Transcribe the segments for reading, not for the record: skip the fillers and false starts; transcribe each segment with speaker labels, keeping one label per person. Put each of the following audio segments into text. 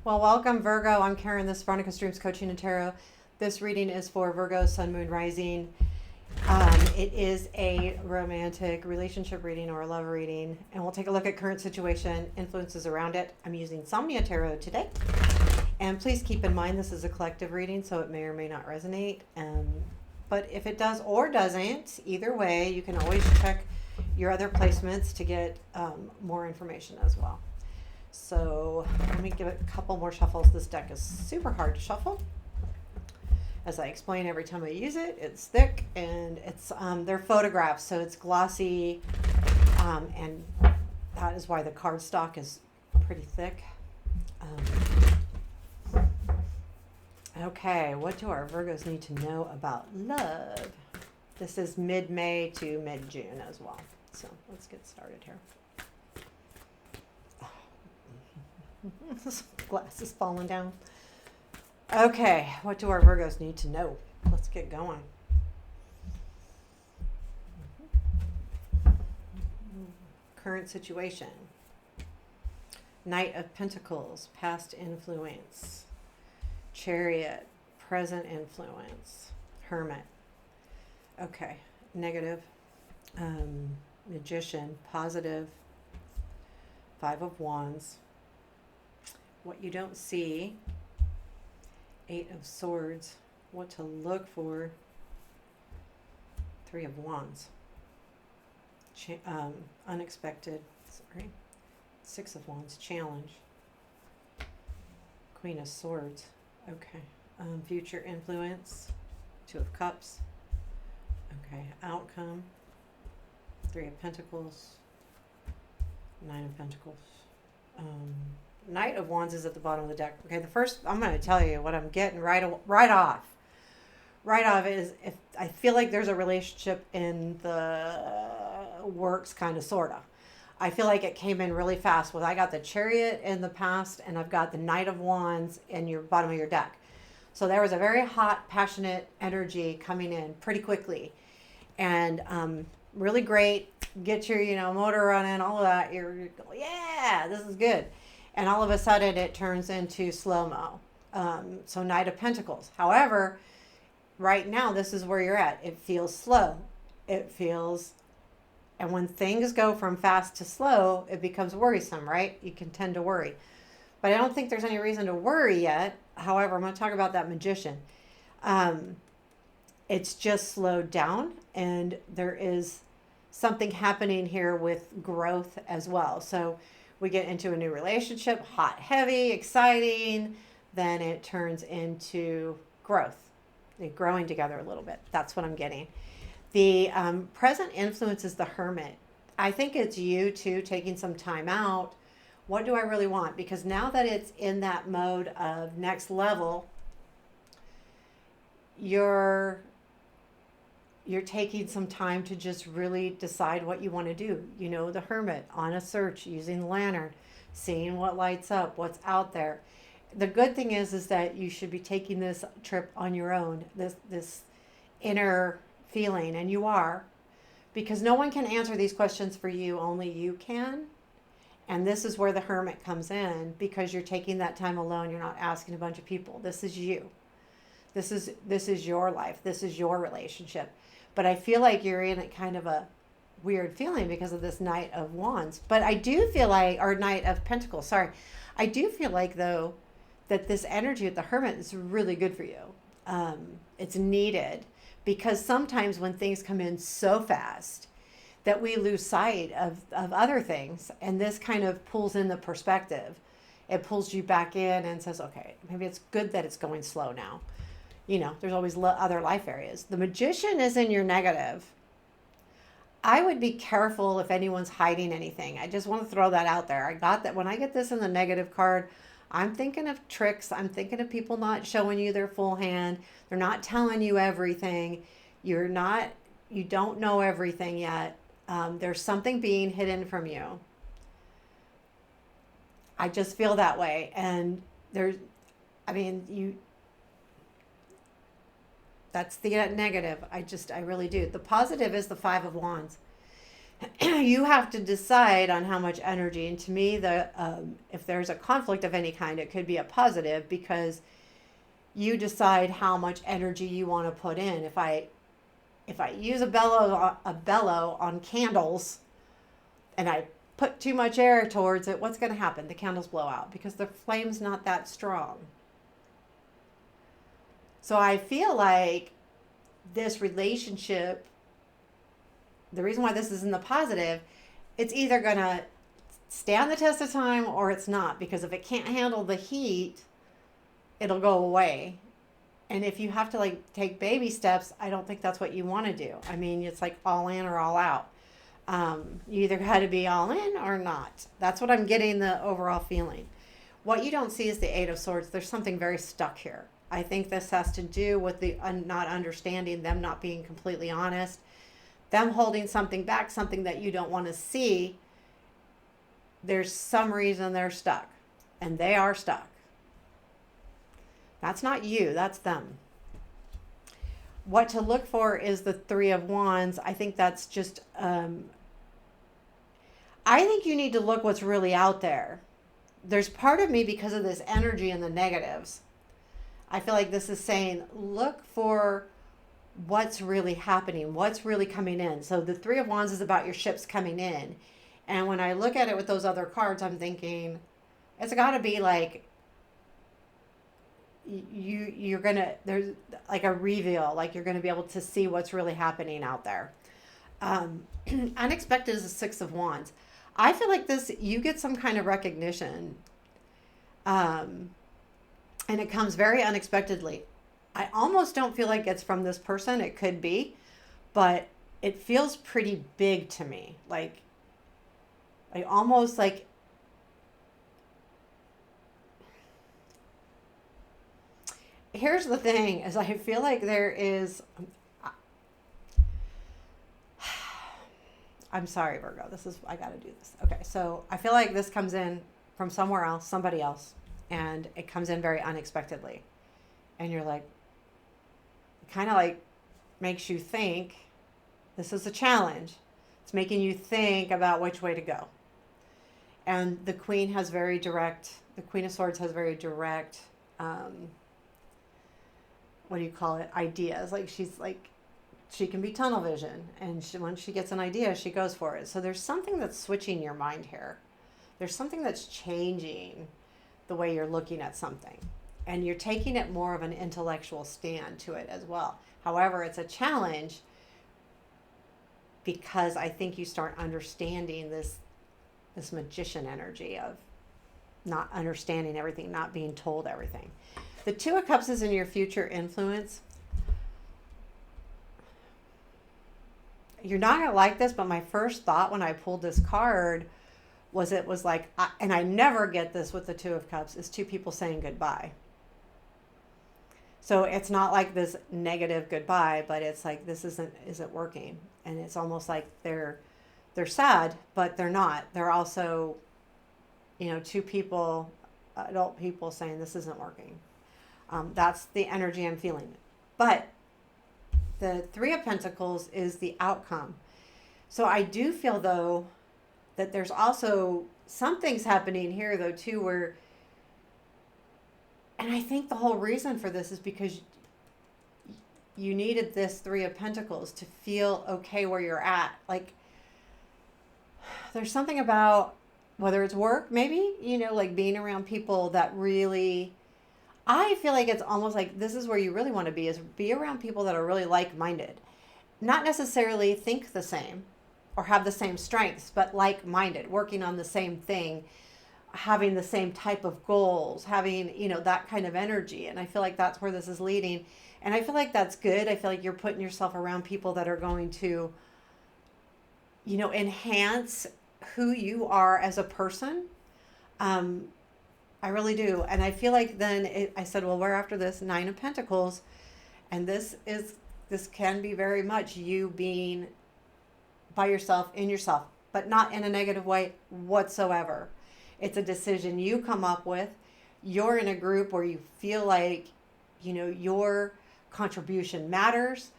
Speaker 1: Well, welcome, Virgo. I'm Karen. This is Veronica Streams Coaching and Tarot. This reading is for Virgo, Sun, Moon, Rising. It is a romantic relationship reading or a love reading, and we'll take a look at current situation, influences around it. I'm using Somnia Tarot today. And please keep in mind this is a collective reading, so it may or may not resonate. But if it does or doesn't, either way, you can always check your other placements to get more information as well. So let me give it a couple more shuffles. This deck is super hard to shuffle. As I explain every time I use it, it's thick and it's they're photographs, so it's glossy, and that is why the cardstock is pretty thick. Okay, what do our Virgos need to know about love? This is mid-May to mid-June as well. So let's get started here. This glass is falling down. Okay, what do our Virgos need to know? Let's get going. Current situation. Knight of Pentacles, past influence. Chariot, present influence. Hermit. Okay, negative. Magician, positive. Five of Wands. What you don't see. Eight of Swords. What to look for. Three of Wands. Unexpected. Sorry. Six of Wands. Challenge. Queen of Swords. Okay. Future influence. Two of Cups. Okay. Outcome. Three of Pentacles. Nine of Pentacles. Knight of Wands is at the bottom of the deck. Okay, the first, I'm going to tell you what I'm getting right off. Right off is if I feel like there's a relationship in the works, kind of, sort of. I feel like it came in really fast. I got the Chariot in the past, and I've got the Knight of Wands in your bottom of your deck. So there was a very hot, passionate energy coming in pretty quickly, and really great. Get your motor running, all of that. You're yeah, this is good. And all of a sudden it turns into slow-mo. So Knight of Pentacles. However, right now this is where you're at. It feels slow. And when things go from fast to slow, it becomes worrisome, right? You can tend to worry. But I don't think there's any reason to worry yet. However, I'm going to talk about that Magician. It's just slowed down, and there is something happening here with growth as well. So we get into a new relationship, hot, heavy, exciting, then it turns into growth. They're growing together a little bit. That's what I'm getting. The present influence is the Hermit. I think it's you too taking some time out. What do I really want? Because now that it's in that mode of next level, you're taking some time to just really decide what you want to do. The Hermit, on a search, using the lantern, seeing what lights up, what's out there. The good thing is that you should be taking this trip on your own, this inner feeling, and you are, because no one can answer these questions for you, only you can. And this is where the Hermit comes in, because you're taking that time alone. You're not asking a bunch of people. This is you. This is your life. This is your relationship. But I feel like you're in kind of a weird feeling because of this Knight of Wands. But I do feel like, or Knight of Pentacles, sorry. I do feel like, though, that this energy of the Hermit is really good for you. It's needed, because sometimes when things come in so fast that we lose sight of other things, and this kind of pulls in the perspective. It pulls you back in and says, okay, maybe it's good that it's going slow now. There's always other life areas. The Magician is in your negative. I would be careful if anyone's hiding anything. I just want to throw that out there. I got that when I get this in the negative card, I'm thinking of tricks. I'm thinking of people not showing you their full hand. They're not telling you everything. You don't know everything yet. There's something being hidden from you. I just feel that way. And that's the negative. I really do. The positive is the Five of Wands. You have to decide on how much energy. And to me, if there's a conflict of any kind, it could be a positive because you decide how much energy you want to put in. If I use a bellow on candles and I put too much air towards it, what's going to happen? The candles blow out because the flame's not that strong. So I feel like this relationship, the reason why this is in the positive, it's either going to stand the test of time or it's not. Because if it can't handle the heat, it'll go away. And if you have to like take baby steps, I don't think that's what you want to do. I mean, it's like all in or all out. You either got to be all in or not. That's what I'm getting the overall feeling. What you don't see is the Eight of Swords. There's something very stuck here. I think this has to do with the not understanding, them not being completely honest, them holding something back, something that you don't want to see. There's some reason they're stuck, and they are stuck. That's not you, that's them. What to look for is the Three of Wands. I think that's just, I think you need to look what's really out there. There's part of me, because of this energy and the negatives, I feel like this is saying, look for what's really happening, what's really coming in. So the Three of Wands is about your ships coming in. And when I look at it with those other cards, I'm thinking, it's got to be like, you're gonna, there's like a reveal, like you're gonna be able to see what's really happening out there. Unexpected is the Six of Wands. I feel like this, you get some kind of recognition, and it comes very unexpectedly. I almost don't feel like it's from this person. It could be, but it feels pretty big to me. Like, I almost like, here's the thing, is I feel like there is, I'm sorry, Virgo, I got to do this. Okay, so I feel like this comes in from somewhere else, somebody else, and it comes in very unexpectedly. And you're like, kind of like makes you think this is a challenge. It's making you think about which way to go. And the Queen of Swords has very direct, what do you call it? Ideas. Like she can be tunnel vision, and once she gets an idea, she goes for it. So there's something that's switching your mind here. There's something that's changing the way you're looking at something, and you're taking it more of an intellectual stand to it as well. However, it's a challenge because I think you start understanding this magician energy of not understanding everything, not being told everything. The Two of Cups is in your future influence. You're not going to like this, but my first thought when I pulled this card was it was like, and I never get this with the Two of Cups, is two people saying goodbye. So it's not like this negative goodbye, but it's like, this isn't working. And it's almost like they're sad, but they're not. They're also, two people, adult people saying this isn't working. That's the energy I'm feeling. But the Three of Pentacles is the outcome. So I do feel, though, that there's also some things happening here, though, too, where, and I think the whole reason for this is because you needed this Three of Pentacles to feel okay where you're at. Like, there's something about, whether it's work, maybe, like being around people that really, I feel like it's almost like this is where you really want to be, is be around people that are really like-minded. Not necessarily think the same or have the same strengths, but like-minded, working on the same thing, having the same type of goals, having, that kind of energy. And I feel like that's where this is leading. And I feel like that's good. I feel like you're putting yourself around people that are going to, enhance who you are as a person. I really do. And I feel like then I said, well, we're after this Nine of Pentacles. And this can be very much you being by yourself, in yourself, but not in a negative way whatsoever. It's a decision you come up with. You're in a group where you feel like, your contribution matters.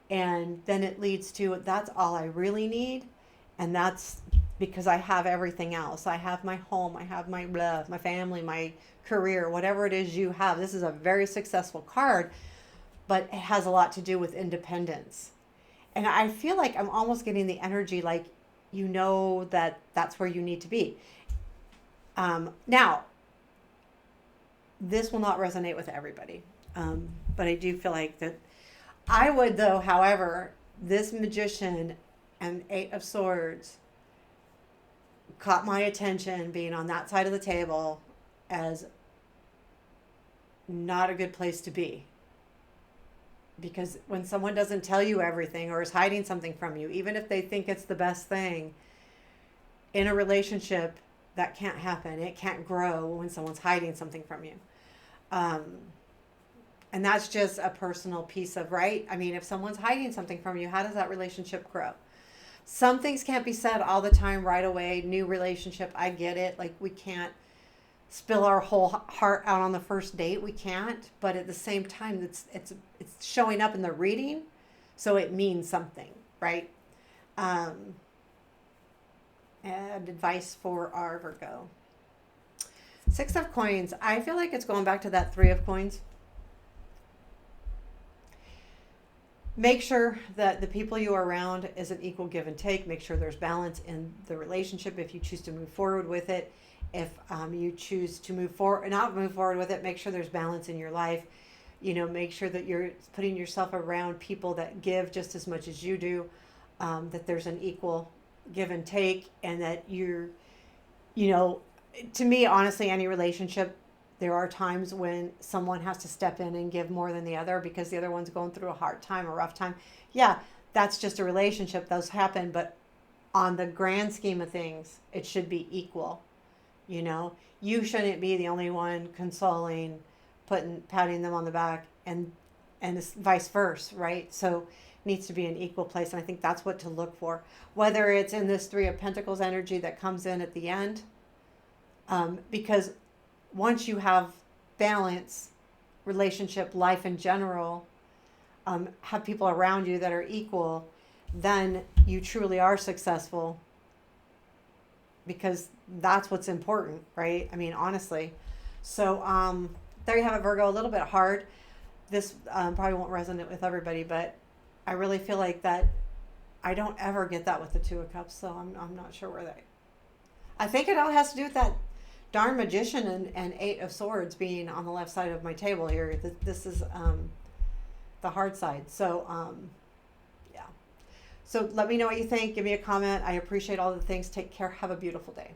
Speaker 1: And then it leads to, that's all I really need. And that's because I have everything else. I have my home, I have my love, my family, my career, whatever it is you have. This is a very successful card, but it has a lot to do with independence. And I feel like I'm almost getting the energy like you know that that's where you need to be. Now, this will not resonate with everybody, but I do feel like that I would, though, however, this magician and Eight of Swords caught my attention being on that side of the table as not a good place to be. Because when someone doesn't tell you everything or is hiding something from you, even if they think it's the best thing, in a relationship, that can't happen. It can't grow when someone's hiding something from you. Um, and that's just a personal piece of, right? I mean, if someone's hiding something from you, how does that relationship grow? Some things can't be said all the time right away. New relationship, I get it. Like, we can't spill our whole heart out on the first date. We can't. But at the same time, it's showing up in the reading, so it means something, right? And advice for our Virgo. Six of Coins. I feel like it's going back to that Three of Coins. Make sure that the people you are around is an equal give and take. Make sure there's balance in the relationship if you choose to move forward with it. If you choose to move forward, not move forward with it, make sure there's balance in your life. You know, make sure that you're putting yourself around people that give just as much as you do, that there's an equal give and take, and that you're, you know, to me, honestly, any relationship, there are times when someone has to step in and give more than the other because the other one's going through a hard time, a rough time. Yeah, that's just a relationship. Those happen. But on the grand scheme of things, it should be equal. You know, you shouldn't be the only one consoling, patting them on the back, and it's vice versa, right? So it needs to be an equal place. And I think that's what to look for, whether it's in this Three of Pentacles energy that comes in at the end, because once you have balance, relationship, life in general, have people around you that are equal, then you truly are successful, because that's what's important, right? I mean, honestly. So there you have it, Virgo. A little bit hard. This probably won't resonate with everybody, but I really feel like that I don't ever get that with the Two of Cups, so I'm not sure where they... I think it all has to do with that darn magician and Eight of Swords being on the left side of my table here. This is the hard side. So, yeah. So let me know what you think. Give me a comment. I appreciate all the things. Take care. Have a beautiful day.